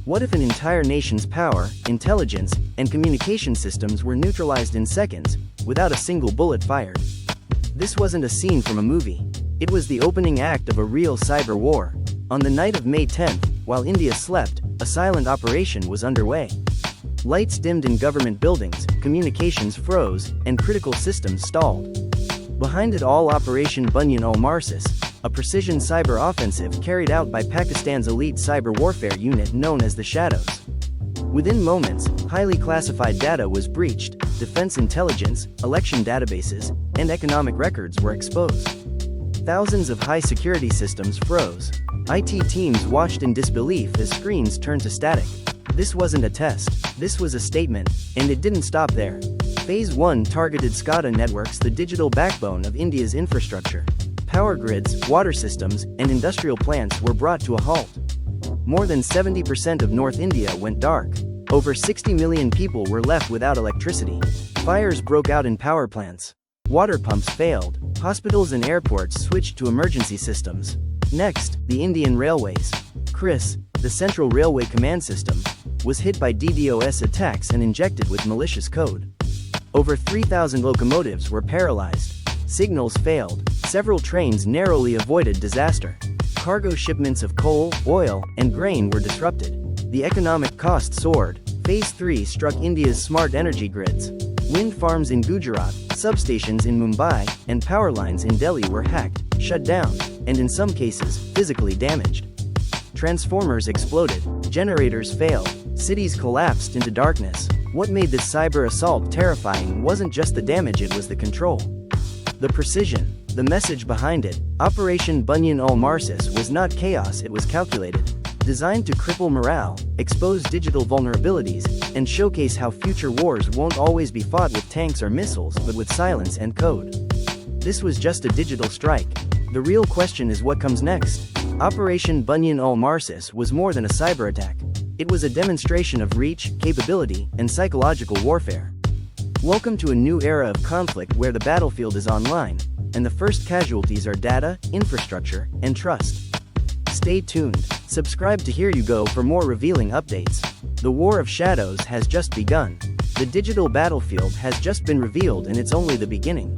What if an entire nation's power, intelligence, and communication systems were neutralized in seconds, without a single bullet fired? This wasn't a scene from a movie. It was the opening act of a real cyber war. On the night of May 10th, while India slept, a silent operation was underway. Lights dimmed in government buildings, communications froze, and critical systems stalled. Behind it all, Operation Bunyan Marsoos, a precision cyber offensive carried out by Pakistan's elite cyber warfare unit known as the Shadows. Within moments, highly classified data was breached, defense intelligence, election databases, and economic records were exposed. Thousands of high-security systems froze. IT teams watched in disbelief as screens turned to static. This wasn't a test, this was a statement, and it didn't stop there. Phase 1 targeted SCADA networks, the digital backbone of India's infrastructure. Power grids, water systems, and industrial plants were brought to a halt. More than 70% of North India went dark. Over 60 million people were left without electricity. Fires broke out in power plants. Water pumps failed. Hospitals and airports switched to emergency systems. Next, the Indian Railways. CRIS, the Central Railway Command System, was hit by DdoS attacks and injected with malicious code. Over 3,000 locomotives were paralyzed. Signals failed. Several trains narrowly avoided disaster. Cargo shipments of coal, oil, and grain were disrupted. The economic cost soared. Phase 3 struck India's smart energy grids. Wind farms in Gujarat, substations in Mumbai, and power lines in Delhi were hacked, shut down, and in some cases, physically damaged. Transformers exploded. Generators failed. Cities collapsed into darkness. What made this cyber assault terrifying wasn't just the damage, it was the control. The precision. The message behind it. Operation Bunyan Marsoos was not chaos, it was calculated. Designed to cripple morale, expose digital vulnerabilities, and showcase how future wars won't always be fought with tanks or missiles but with silence and code. This was just a digital strike. The real question is what comes next. Operation Bunyan Marsoos was more than a cyber attack. It was a demonstration of reach, capability, and psychological warfare. Welcome to a new era of conflict where the battlefield is online, and the first casualties are data, infrastructure, and trust. Stay tuned. Subscribe to Here You Go for more revealing updates. The War of Shadows has just begun. The digital battlefield has just been revealed, and it's only the beginning.